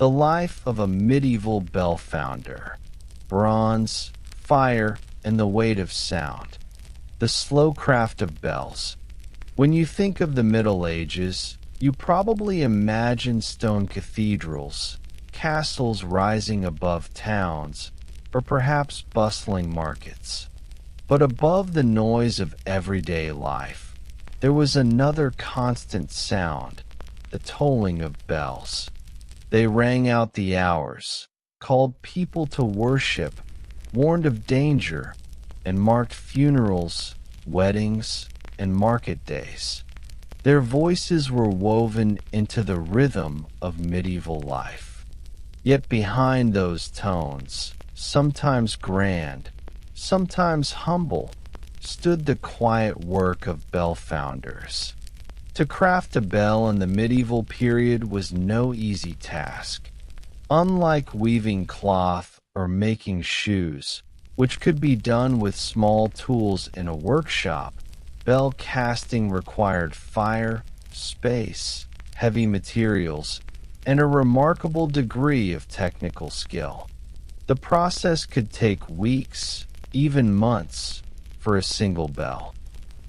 The life of a medieval bellfounder. Bronze, fire, and the weight of sound. The slow craft of bells. When you think of the Middle Ages, you probably imagine stone cathedrals, castles rising above towns, or perhaps bustling markets. But above the noise of everyday life, there was another constant sound, the tolling of bells. They rang out the hours, called people to worship, warned of danger, and marked funerals, weddings, and market days. Their voices were woven into the rhythm of medieval life. Yet behind those tones, sometimes grand, sometimes humble, stood the quiet work of bellfounders. To craft a bell in the medieval period was no easy task. Unlike weaving cloth or making shoes, which could be done with small tools in a workshop, bell casting required fire, space, heavy materials, and a remarkable degree of technical skill. The process could take weeks, even months, for a single bell.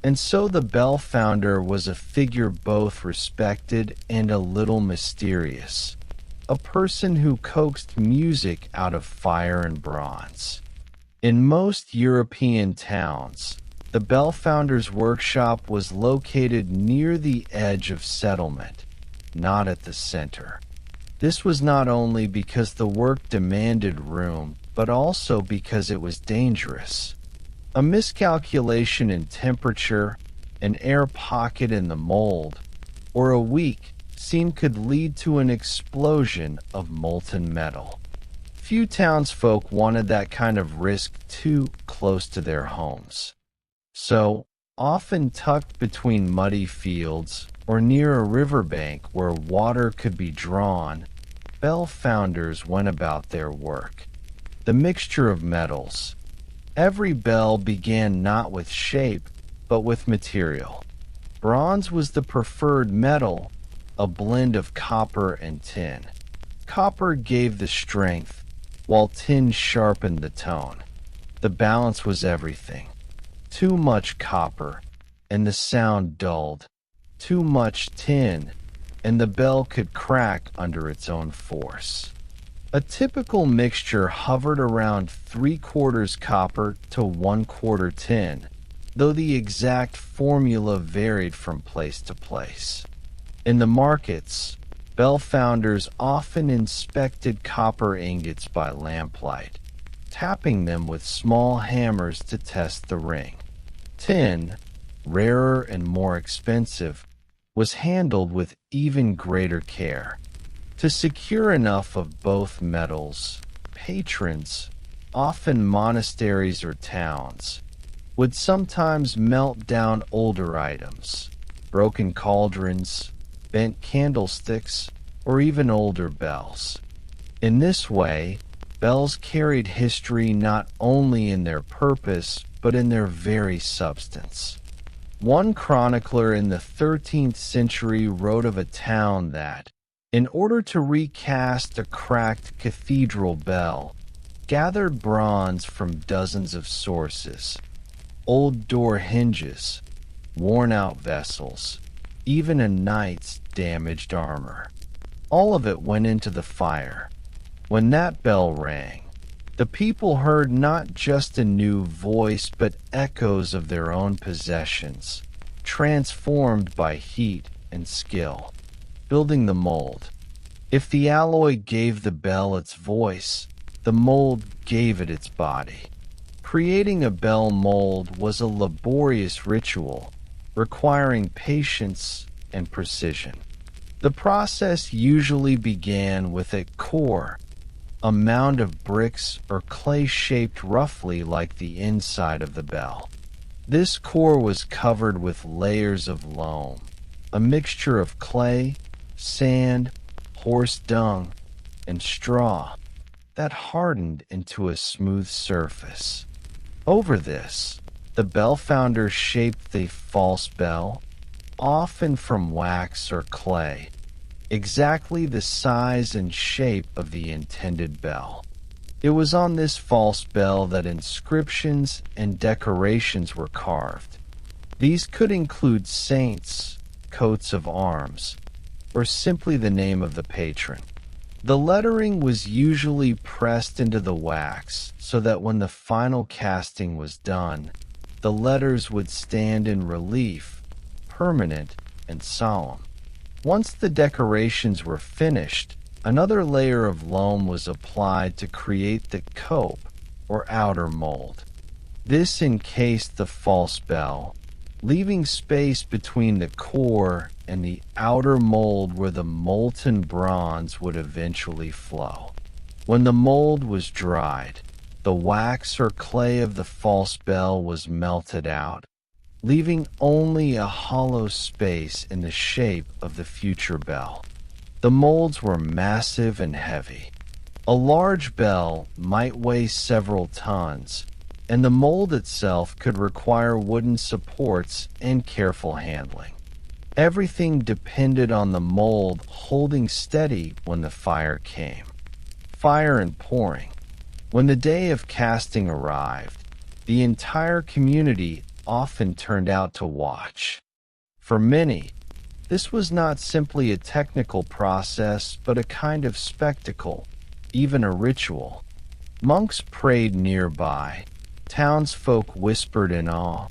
And so the bellfounder was a figure both respected and a little mysterious, a person who coaxed music out of fire and bronze. In most European towns, the bellfounder's workshop was located near the edge of settlement, not at the center. This was not only because the work demanded room, but also because it was dangerous. A miscalculation in temperature, an air pocket in the mold, or a weak seam could lead to an explosion of molten metal. Few townsfolk wanted that kind of risk too close to their homes. So, often tucked between muddy fields or near a riverbank where water could be drawn, bellfounders went about their work. The mixture of metals. Every bell began not with shape, but with material. Bronze was the preferred metal, a blend of copper and tin. Copper gave the strength, while tin sharpened the tone. The balance was everything. Too much copper, and the sound dulled. Too much tin, and the bell could crack under its own force. A typical mixture hovered around 3/4 copper to 1/4 tin, though the exact formula varied from place to place. In the markets, bellfounders often inspected copper ingots by lamplight, tapping them with small hammers to test the ring. Tin, rarer and more expensive, was handled with even greater care. To secure enough of both metals, patrons, often monasteries or towns, would sometimes melt down older items, broken cauldrons, bent candlesticks, or even older bells. In this way, bells carried history not only in their purpose, but in their very substance. One chronicler in the 13th century wrote of a town that, in order to recast a cracked cathedral bell, gathered bronze from dozens of sources, old door hinges, worn-out vessels, even a knight's damaged armor. All of it went into the fire. When that bell rang, the people heard not just a new voice but echoes of their own possessions, transformed by heat and skill. Building the mold. If the alloy gave the bell its voice, the mold gave it its body. Creating a bell mold was a laborious ritual, requiring patience and precision. The process usually began with a core, a mound of bricks or clay shaped roughly like the inside of the bell. This core was covered with layers of loam, a mixture of clay, sand, horse dung, and straw that hardened into a smooth surface. Over this, the bellfounder shaped the false bell, often from wax or clay. exactly the size and shape of the intended bell. It was on this false bell that inscriptions and decorations were carved. These could include saints, coats of arms, or simply the name of the patron. The lettering was usually pressed into the wax so that when the final casting was done, the letters would stand in relief, permanent and solemn. Once the decorations were finished, another layer of loam was applied to create the cope, or outer mold. This encased the false bell, leaving space between the core and the outer mold where the molten bronze would eventually flow. When the mold was dried, the wax or clay of the false bell was melted out, leaving only a hollow space in the shape of the future bell. The molds were massive and heavy. A large bell might weigh several tons, and the mold itself could require wooden supports and careful handling. Everything depended on the mold holding steady when the fire came. Fire and pouring. When the day of casting arrived, the entire community often turned out to watch. For many, this was not simply a technical process, but a kind of spectacle, even a ritual. Monks prayed nearby, townsfolk whispered in awe,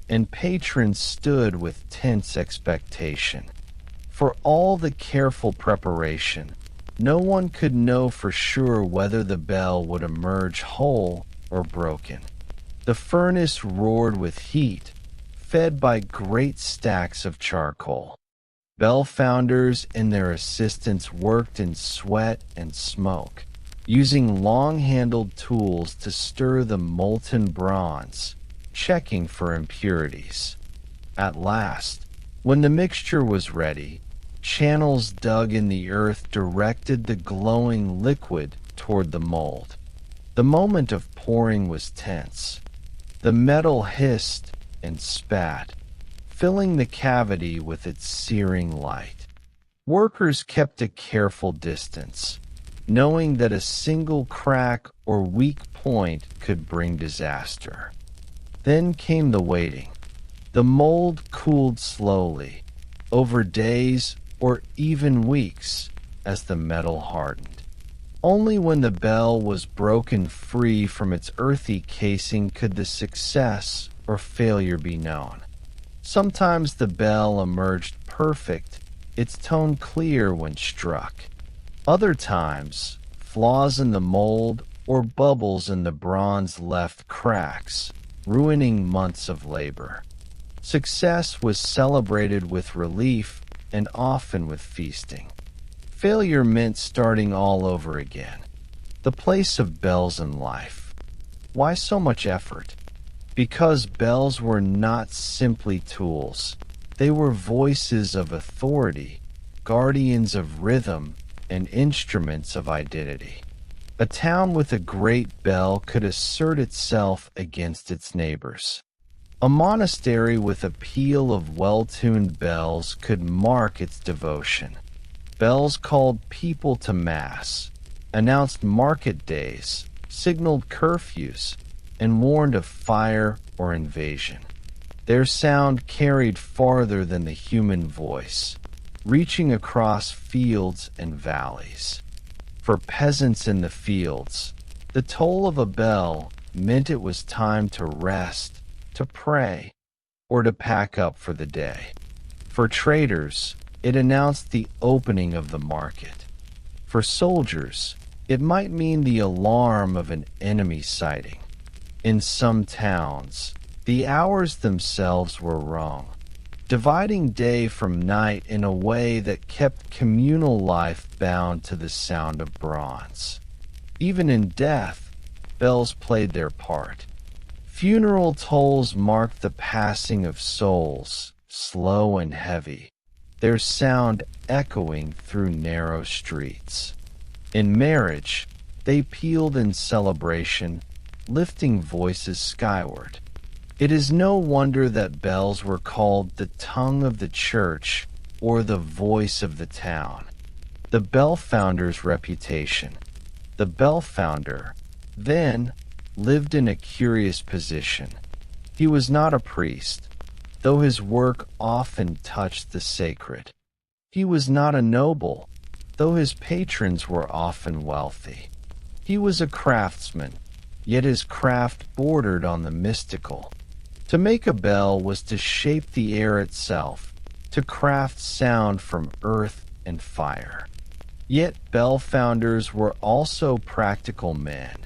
and patrons stood with tense expectation. For all the careful preparation, no one could know for sure whether the bell would emerge whole or broken. The furnace roared with heat, fed by great stacks of charcoal. Bellfounders and their assistants worked in sweat and smoke, using long-handled tools to stir the molten bronze, checking for impurities. At last, when the mixture was ready, channels dug in the earth directed the glowing liquid toward the mold. The moment of pouring was tense. The metal hissed and spat, filling the cavity with its searing light. Workers kept a careful distance, knowing that a single crack or weak point could bring disaster. Then came the waiting. The mold cooled slowly, over days or even weeks, as the metal hardened. Only when the bell was broken free from its earthy casing could the success or failure be known. Sometimes the bell emerged perfect, its tone clear when struck. Other times, flaws in the mold or bubbles in the bronze left cracks, ruining months of labor. Success was celebrated with relief and often with feasting. Failure meant starting all over again. The place of bells in life. Why so much effort? Because bells were not simply tools. They were voices of authority, guardians of rhythm, and instruments of identity. A town with a great bell could assert itself against its neighbors. A monastery with a peal of well-tuned bells could mark its devotion. Bells called people to mass, announced market days, signaled curfews, and warned of fire or invasion. Their sound carried farther than the human voice, reaching across fields and valleys. For peasants in the fields, the toll of a bell meant it was time to rest, to pray, or to pack up for the day. For traders, it announced the opening of the market. For soldiers, it might mean the alarm of an enemy sighting. In some towns, the hours themselves were rung, dividing day from night in a way that kept communal life bound to the sound of bronze. Even in death, bells played their part. Funeral tolls marked the passing of souls, slow and heavy, their sound echoing through narrow streets. In marriage, they pealed in celebration, lifting voices skyward. It is no wonder that bells were called the tongue of the church or the voice of the town. The Bellfounder's reputation. The Bellfounder, then, lived in a curious position. He was not a priest, though his work often touched the sacred. He was not a noble, though his patrons were often wealthy. He was a craftsman, yet his craft bordered on the mystical. To make a bell was to shape the air itself, to craft sound from earth and fire. Yet Bellfounders were also practical men,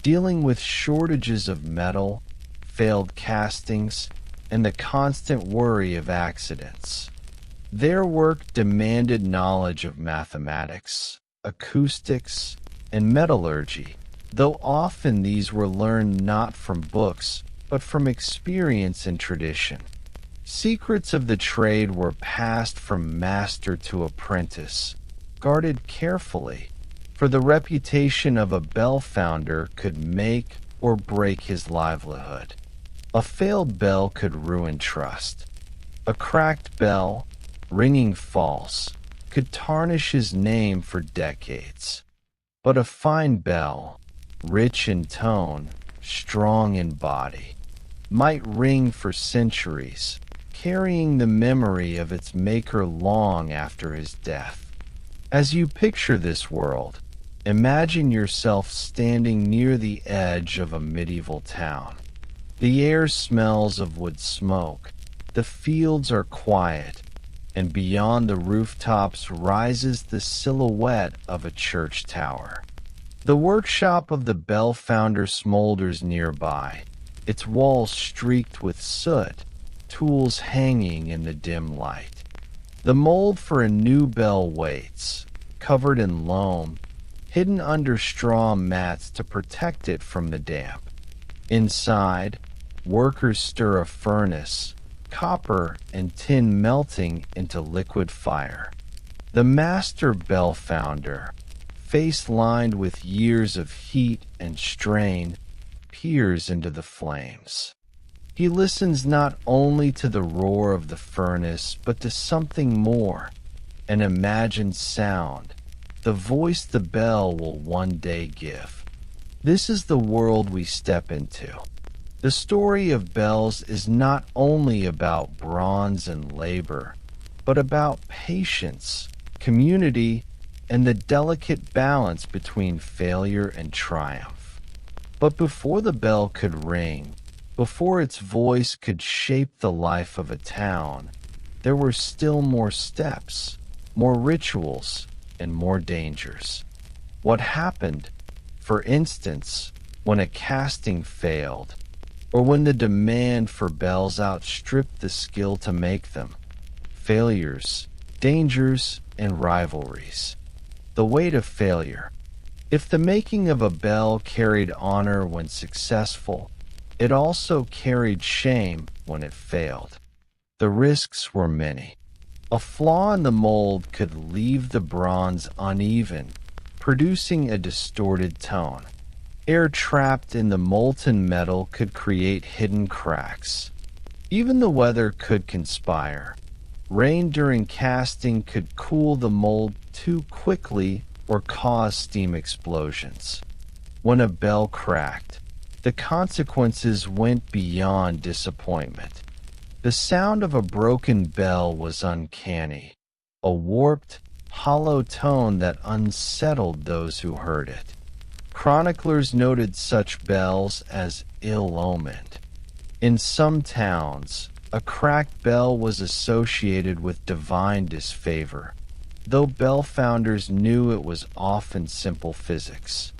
dealing with shortages of metal, failed castings, and the constant worry of accidents. Their work demanded knowledge of mathematics, acoustics, and metallurgy, though often these were learned not from books, but from experience and tradition. Secrets of the trade were passed from master to apprentice, guarded carefully, for the reputation of a Bellfounder could make or break his livelihood. A failed bell could ruin trust. A cracked bell, ringing false, could tarnish his name for decades. But a fine bell, rich in tone, strong in body, might ring for centuries, carrying the memory of its maker long after his death. As you picture this world, imagine yourself standing near the edge of a medieval town. The air smells of wood smoke, the fields are quiet, and beyond the rooftops rises the silhouette of a church tower. The workshop of the Bellfounder smolders nearby, its walls streaked with soot, tools hanging in the dim light. The mold for a new bell waits, covered in loam, hidden under straw mats to protect it from the damp. Inside, workers stir a furnace, copper and tin melting into liquid fire. The master Bellfounder, face lined with years of heat and strain, peers into the flames. He listens not only to the roar of the furnace, but to something more, an imagined sound, the voice the bell will one day give. This is the world we step into. The story of bells is not only about bronze and labor, but about patience, community, and the delicate balance between failure and triumph. But before the bell could ring, before its voice could shape the life of a town, there were still more steps, more rituals, and more dangers. What happened, for instance, when a casting failed, or when the demand for bells outstripped the skill to make them? Failures, dangers, and rivalries. The weight of failure. If the making of a bell carried honor when successful, it also carried shame when it failed. The risks were many. A flaw in the mold could leave the bronze uneven, producing a distorted tone. Air trapped in the molten metal could create hidden cracks. Even the weather could conspire. Rain during casting could cool the mold too quickly or cause steam explosions. When a bell cracked, the consequences went beyond disappointment. The sound of a broken bell was uncanny, a warped, hollow tone that unsettled those who heard it. Chroniclers noted such bells as ill-omened. In some towns, a cracked bell was associated with divine disfavor, though Bellfounders knew it was often simple physics.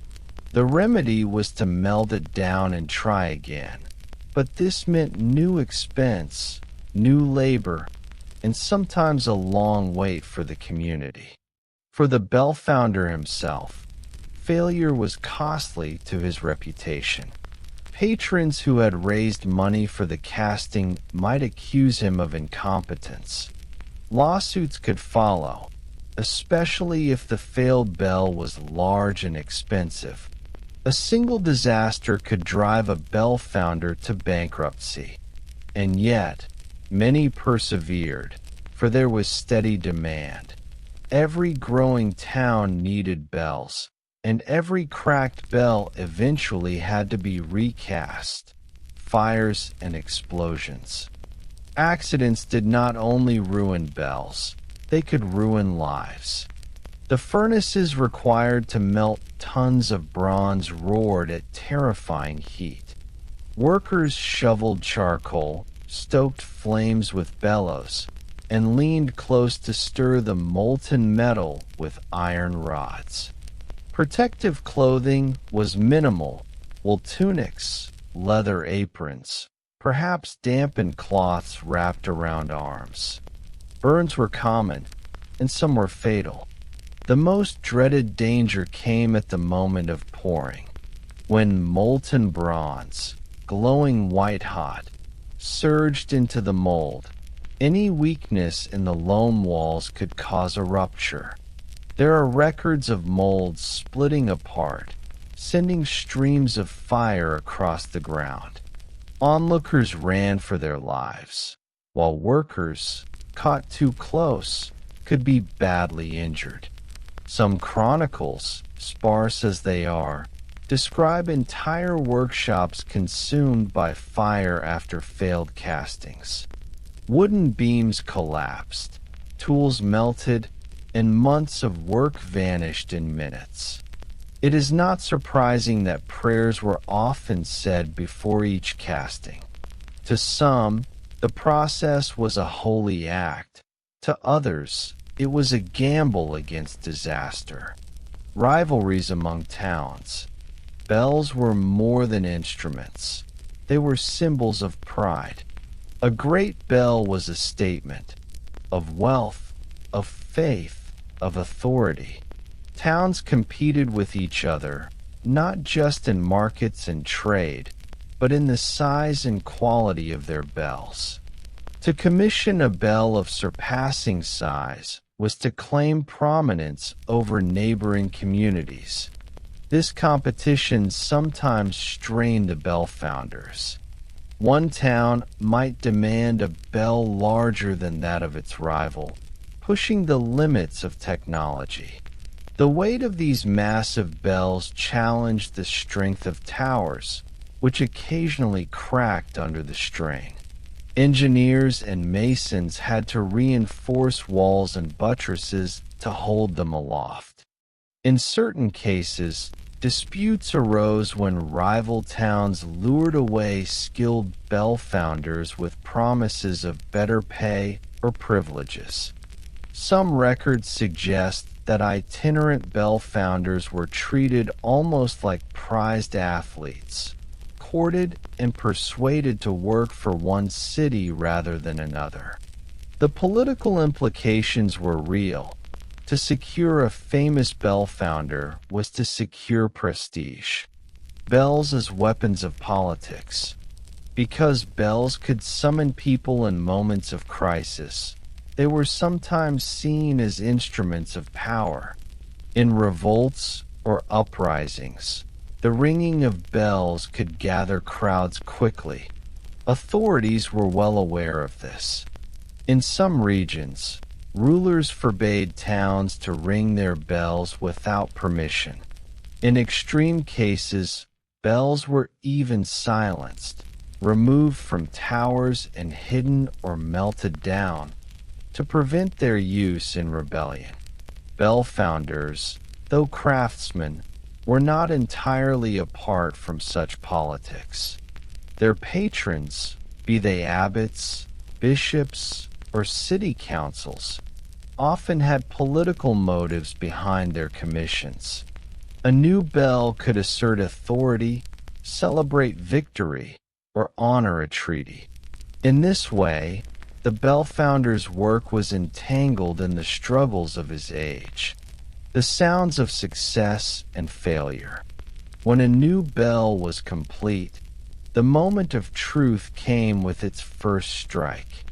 The remedy was to melt it down and try again, but this meant new expense, new labor, and sometimes a long wait for the community. For the Bellfounder himself, failure was costly to his reputation. Patrons who had raised money for the casting might accuse him of incompetence. Lawsuits could follow, especially if the failed bell was large and expensive. A single disaster could drive a Bellfounder to bankruptcy. And yet, many persevered, for there was steady demand. Every growing town needed bells, and every cracked bell eventually had to be recast. Fires and explosions. Accidents did not only ruin bells, they could ruin lives. The furnaces required to melt tons of bronze roared at terrifying heat. Workers shoveled charcoal, stoked flames with bellows, and leaned close to stir the molten metal with iron rods. Protective clothing was minimal: wool tunics, leather aprons, perhaps dampened cloths wrapped around arms. Burns were common, and some were fatal. The most dreaded danger came at the moment of pouring, when molten bronze, glowing white-hot, surged into the mold. Any weakness in the loam walls could cause a rupture. There are records of molds splitting apart, sending streams of fire across the ground. Onlookers ran for their lives, while workers, caught too close, could be badly injured. Some chronicles, sparse as they are, describe entire workshops consumed by fire after failed castings. Wooden beams collapsed, tools melted, and months of work vanished in minutes. It is not surprising that prayers were often said before each casting. To some, the process was a holy act. To others, it was a gamble against disaster. Rivalries among towns. Bells were more than instruments. They were symbols of pride. A great bell was a statement of wealth, of faith, of authority. Towns competed with each other, not just in markets and trade, but in the size and quality of their bells. To commission a bell of surpassing size was to claim prominence over neighboring communities. This competition sometimes strained the Bellfounders. One town might demand a bell larger than that of its rival, pushing the limits of technology. The weight of these massive bells challenged the strength of towers, which occasionally cracked under the strain. Engineers and masons had to reinforce walls and buttresses to hold them aloft. In certain cases, disputes arose when rival towns lured away skilled bellfounders with promises of better pay or privileges. Some records suggest that itinerant bellfounders were treated almost like prized athletes, courted and persuaded to work for one city rather than another. The political implications were real. To secure a famous bellfounder was to secure prestige. Bells as weapons of politics. Because bells could summon people in moments of crisis, they were sometimes seen as instruments of power. In revolts or uprisings, the ringing of bells could gather crowds quickly. Authorities were well aware of this. In some regions, rulers forbade towns to ring their bells without permission. In extreme cases, bells were even silenced, removed from towers and hidden or melted down to prevent their use in rebellion. Bellfounders, though craftsmen, were not entirely apart from such politics. Their patrons, be they abbots, bishops, or city councils, often had political motives behind their commissions. A new bell could assert authority, celebrate victory, or honor a treaty. In this way, the bellfounder's work was entangled in the struggles of his age, the sounds of success and failure. When a new bell was complete, the moment of truth came with its first strike.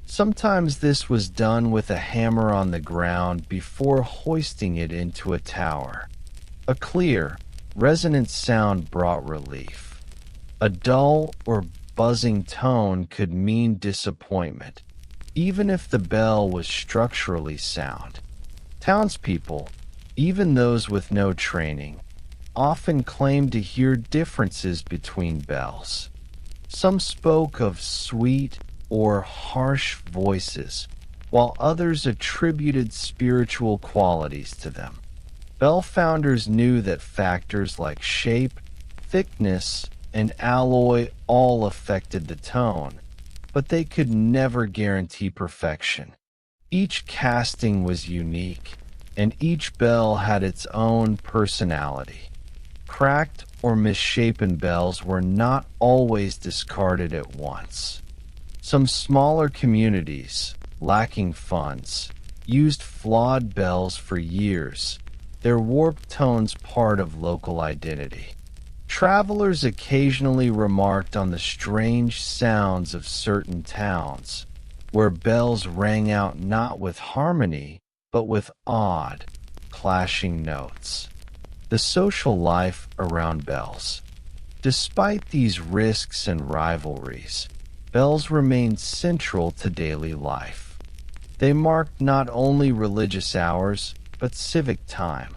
Sometimes this was done with a hammer on the ground before hoisting it into a tower. A clear, resonant sound brought relief. A dull or buzzing tone could mean disappointment, even if the bell was structurally sound. Townspeople, even those with no training, often claimed to hear differences between bells. Some spoke of sweet or harsh voices, while others attributed spiritual qualities to them. Bellfounders knew that factors like shape, thickness, and alloy all affected the tone, but they could never guarantee perfection. Each casting was unique, and each bell had its own personality. Cracked or misshapen bells were not always discarded at once. Some smaller communities, lacking funds, used flawed bells for years, their warped tones part of local identity. Travelers occasionally remarked on the strange sounds of certain towns, where bells rang out not with harmony, but with odd, clashing notes. The social life around bells. Despite these risks and rivalries, bells remained central to daily life. They marked not only religious hours, but civic time.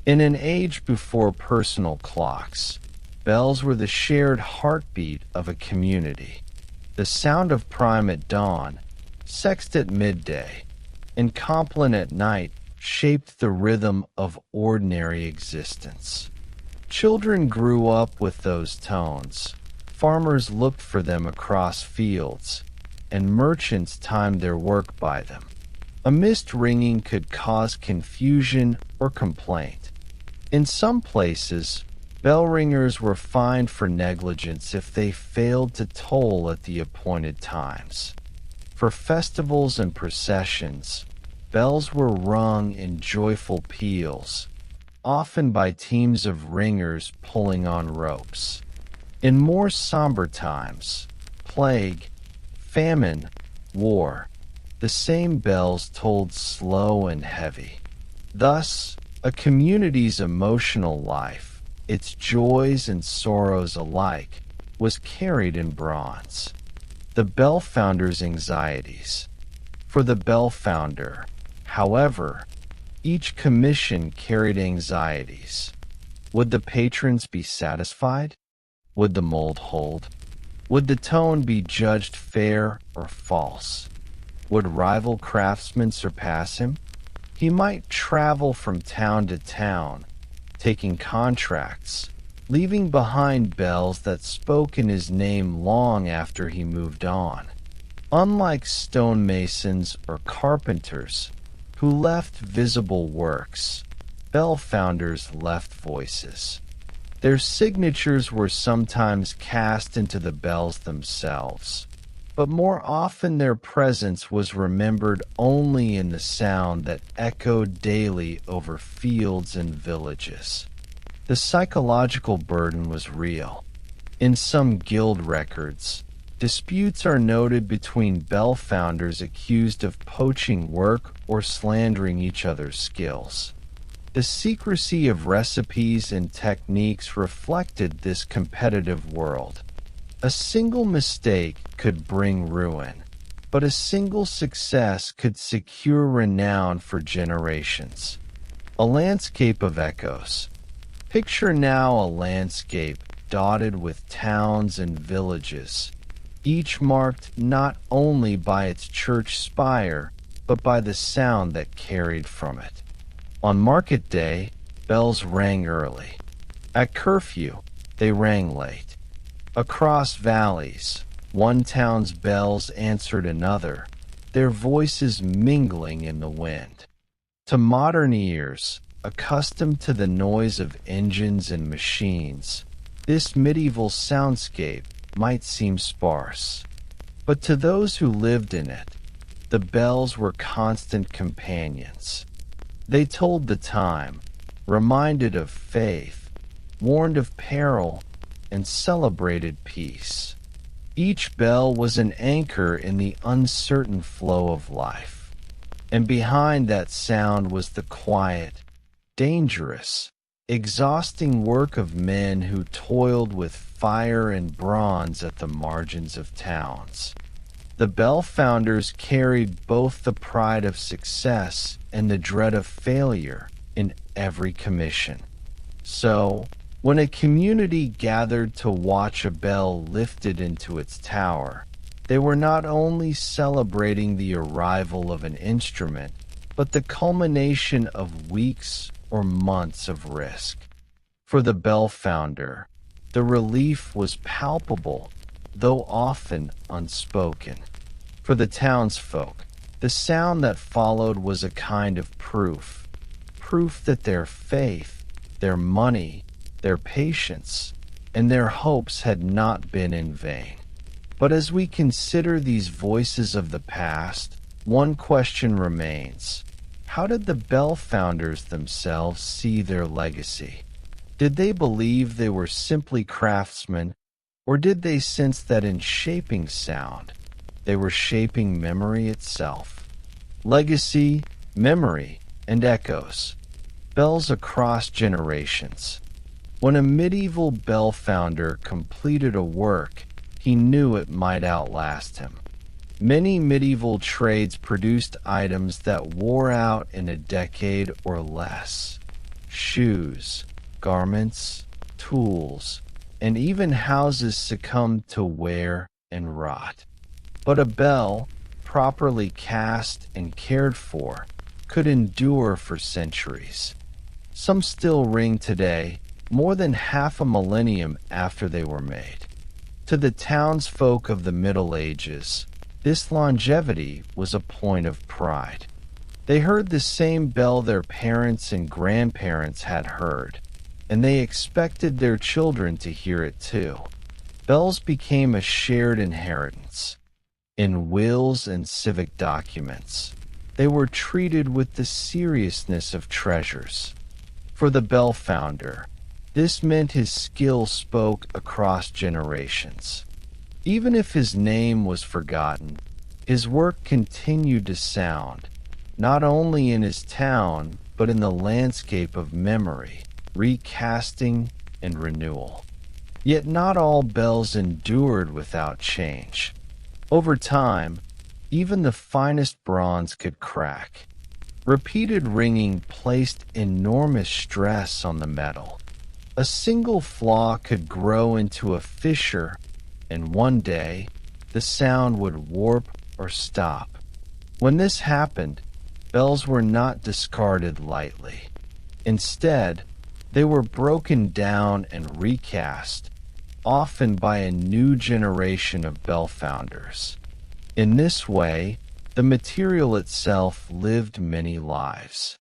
In an age before personal clocks, bells were the shared heartbeat of a community. The sound of prime at dawn, sext at midday, and compline at night shaped the rhythm of ordinary existence. Children grew up with those tones. Farmers looked for them across fields, and merchants timed their work by them. A missed ringing could cause confusion or complaint. In some places, bell ringers were fined for negligence if they failed to toll at the appointed times. For festivals and processions, bells were rung in joyful peals, often by teams of ringers pulling on ropes. In more somber times, plague, famine, war, the same bells tolled slow and heavy. Thus, a community's emotional life, its joys and sorrows alike, was carried in bronze. The Bellfounder's anxieties. For the Bellfounder, however, each commission carried anxieties. Would the patrons be satisfied? Would the mold hold? Would the tone be judged fair or false? Would rival craftsmen surpass him? He might travel from town to town, taking contracts, leaving behind bells that spoke in his name long after he moved on. Unlike stonemasons or carpenters, who left visible works, Bellfounders left voices. Their signatures were sometimes cast into the bells themselves, but more often their presence was remembered only in the sound that echoed daily over fields and villages. The psychological burden was real. In some guild records, disputes are noted between Bellfounders accused of poaching work or slandering each other's skills. The secrecy of recipes and techniques reflected this competitive world. A single mistake could bring ruin, but a single success could secure renown for generations. A landscape of echoes. Picture now a landscape dotted with towns and villages, each marked not only by its church spire, but by the sound that carried from it. On market day, bells rang early. At curfew, they rang late. Across valleys, one town's bells answered another, their voices mingling in the wind. To modern ears, accustomed to the noise of engines and machines, this medieval soundscape might seem sparse. But to those who lived in it, the bells were constant companions. They told the time, reminded of faith, warned of peril, and celebrated peace. Each bell was an anchor in the uncertain flow of life, and behind that sound was the quiet, dangerous, exhausting work of men who toiled with fire and bronze at the margins of towns. The Bellfounders carried both the pride of success and the dread of failure in every commission. So, when a community gathered to watch a bell lifted into its tower, they were not only celebrating the arrival of an instrument, but the culmination of weeks or months of risk. For the Bellfounder, the relief was palpable, though often unspoken. For the townsfolk, the sound that followed was a kind of proof that their faith, their money, their patience, and their hopes had not been in vain. But as we consider these voices of the past, one question remains. How did the Bellfounders themselves see their legacy? Did they believe they were simply craftsmen, or did they sense that in shaping sound, they were shaping memory itself? Legacy, memory, and echoes. Bells across generations. When a medieval Bellfounder completed a work, he knew it might outlast him. Many medieval trades produced items that wore out in a decade or less. Shoes, garments, tools, and even houses succumbed to wear and rot. But a bell, properly cast and cared for, could endure for centuries. Some still ring today, more than half a millennium after they were made. To the townsfolk of the Middle Ages, this longevity was a point of pride. They heard the same bell their parents and grandparents had heard, and they expected their children to hear it too. Bells became a shared inheritance. In wills and civic documents, they were treated with the seriousness of treasures. For the Bellfounder, this meant his skill spoke across generations. Even if his name was forgotten, his work continued to sound, not only in his town, but in the landscape of memory, recasting, and renewal. Yet not all bells endured without change. Over time, even the finest bronze could crack. Repeated ringing placed enormous stress on the metal. A single flaw could grow into a fissure, and one day, the sound would warp or stop. When this happened, bells were not discarded lightly. Instead, they were broken down and recast, often by a new generation of Bellfounders. In this way, the material itself lived many lives.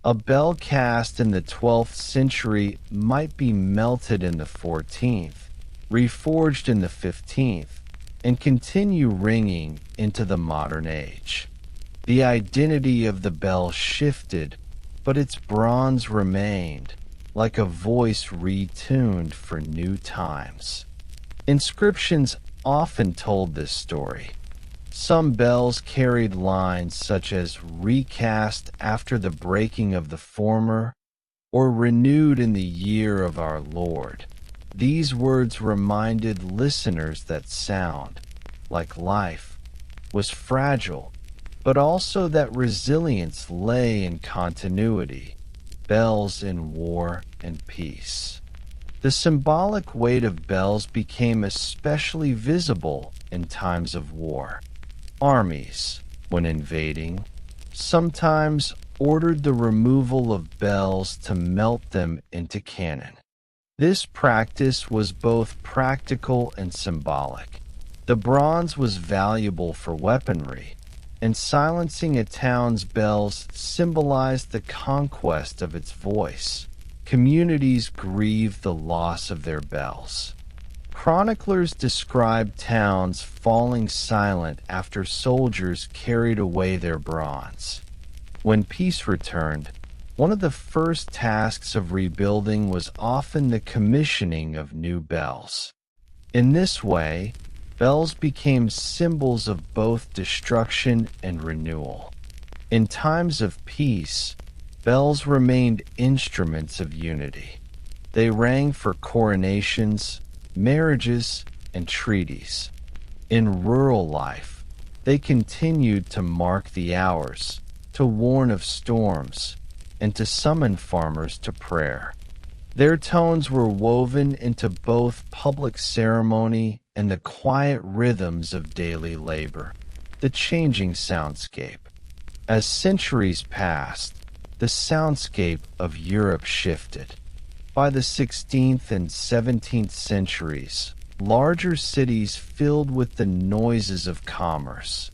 A bell cast in the 12th century might be melted in the 14th, reforged in the 15th, and continue ringing into the modern age. The identity of the bell shifted, but its bronze remained, like a voice retuned for new times. Inscriptions often told this story. Some bells carried lines such as recast after the breaking of the former, or renewed in the year of our Lord. These words reminded listeners that sound, like life, was fragile, but also that resilience lay in continuity, bells in war and peace. The symbolic weight of bells became especially visible in times of war. Armies, when invading, sometimes ordered the removal of bells to melt them into cannon. This practice was both practical and symbolic. The bronze was valuable for weaponry, and silencing a town's bells symbolized the conquest of its voice. Communities grieved the loss of their bells. Chroniclers describe towns falling silent after soldiers carried away their bronze. When peace returned, one of the first tasks of rebuilding was often the commissioning of new bells. In this way, bells became symbols of both destruction and renewal. In times of peace, bells remained instruments of unity. They rang for coronations, marriages, and treaties. In rural life, They continued to mark the hours, to warn of storms, and to summon farmers to prayer. Their tones were woven into both public ceremony and the quiet rhythms of daily labor, the changing soundscape. As centuries passed, the soundscape of Europe shifted. By the 16th and 17th centuries, larger cities filled with the noises of commerce,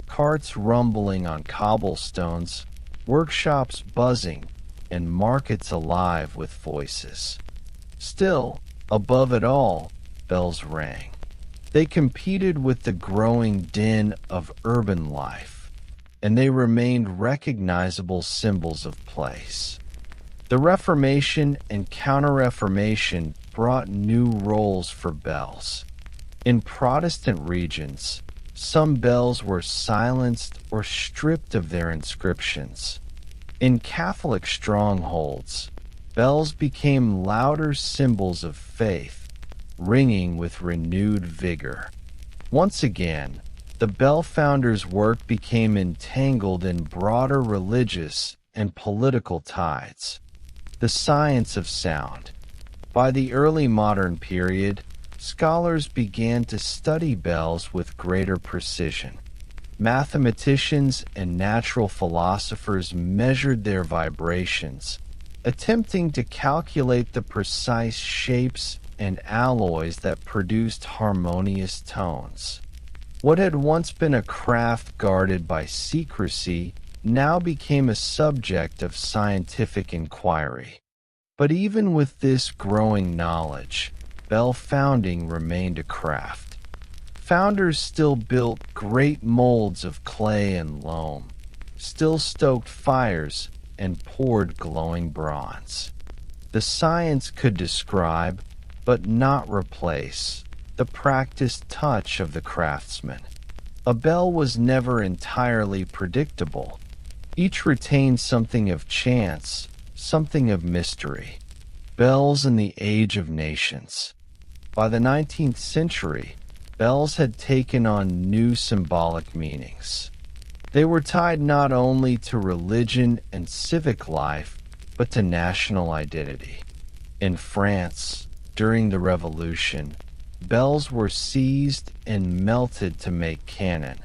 carts rumbling on cobblestones, workshops buzzing, and markets alive with voices. Still, above it all, bells rang. They competed with the growing din of urban life, and they remained recognizable symbols of place. The Reformation and Counter-Reformation brought new roles for bells. In Protestant regions, some bells were silenced or stripped of their inscriptions. In Catholic strongholds, bells became louder symbols of faith, ringing with renewed vigor. Once again, the Bellfounder's work became entangled in broader religious and political tides. The science of sound. By the early modern period, scholars began to study bells with greater precision. Mathematicians and natural philosophers measured their vibrations, attempting to calculate the precise shapes and alloys that produced harmonious tones. What had once been a craft guarded by secrecy now became a subject of scientific inquiry. But even with this growing knowledge, bell founding remained a craft. Founders still built great molds of clay and loam, still stoked fires and poured glowing bronze. The science could describe, but not replace, the practiced touch of the craftsman. A bell was never entirely predictable. Each retained something of chance, something of mystery. Bells in the Age of Nations. By the 19th century, bells had taken on new symbolic meanings. They were tied not only to religion and civic life, but to national identity. In France, during the Revolution, bells were seized and melted to make cannon.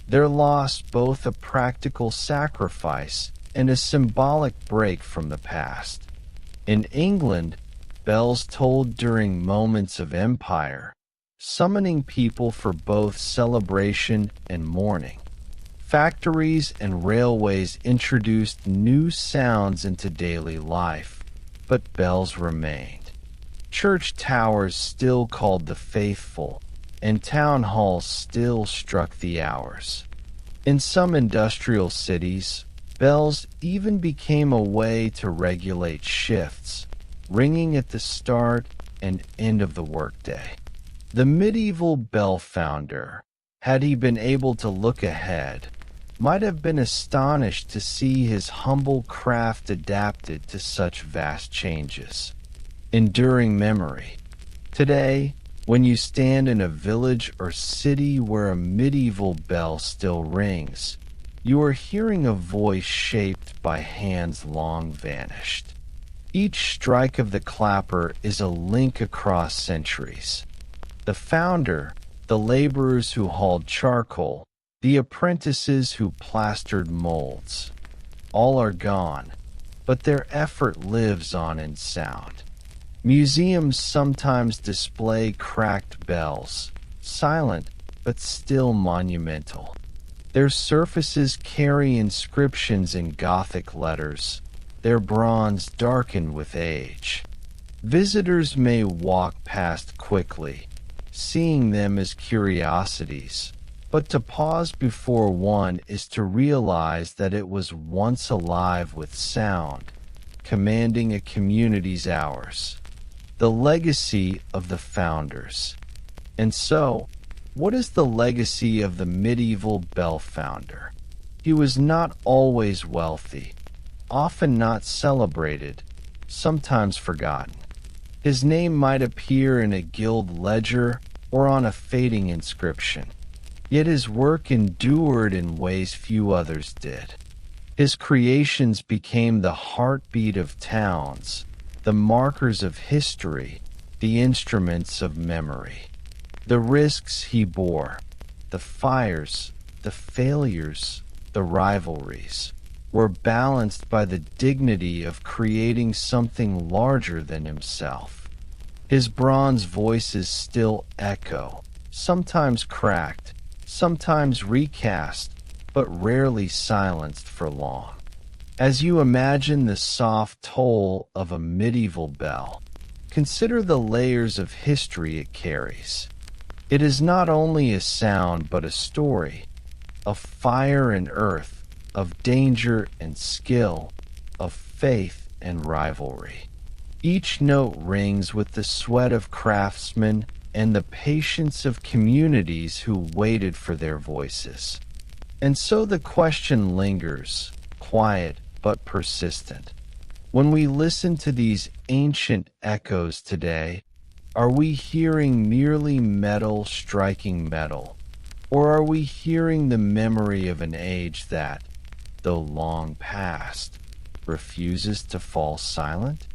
Their loss both a practical sacrifice and a symbolic break from the past. In England, bells tolled during moments of empire, summoning people for both celebration and mourning. Factories and railways introduced new sounds into daily life, but bells remained. Church towers still called the faithful, and town halls still struck the hours. In some industrial cities, bells even became a way to regulate shifts, ringing at the start and end of the workday. The medieval bell founder, had he been able to look ahead, might have been astonished to see his humble craft adapted to such vast changes. Enduring memory. Today, when you stand in a village or city where a medieval bell still rings, you are hearing a voice shaped by hands long vanished. Each strike of the clapper is a link across centuries. The founder, the laborers who hauled charcoal, the apprentices who plastered molds, all are gone, but their effort lives on in sound. Museums sometimes display cracked bells, silent but still monumental. Their surfaces carry inscriptions in Gothic letters, their bronze darkened with age. Visitors may walk past quickly, seeing them as curiosities, but to pause before one is to realize that it was once alive with sound, commanding a community's hours. The legacy of the founders. And so, what is the legacy of the medieval bell founder? He was not always wealthy, often not celebrated, sometimes forgotten. His name might appear in a guild ledger or on a fading inscription. Yet his work endured in ways few others did. His creations became the heartbeat of towns, the markers of history, the instruments of memory. The risks he bore, the fires, the failures, the rivalries, were balanced by the dignity of creating something larger than himself. His bronze voices still echo, sometimes cracked, sometimes recast, but rarely silenced for long. As you imagine the soft toll of a medieval bell, consider the layers of history it carries. It is not only a sound but a story, of fire and earth, of danger and skill, of faith and rivalry. Each note rings with the sweat of craftsmen and the patience of communities who waited for their voices. And so the question lingers, quiet but persistent. When we listen to these ancient echoes today, are we hearing merely metal striking metal, or are we hearing the memory of an age that, though long past, refuses to fall silent?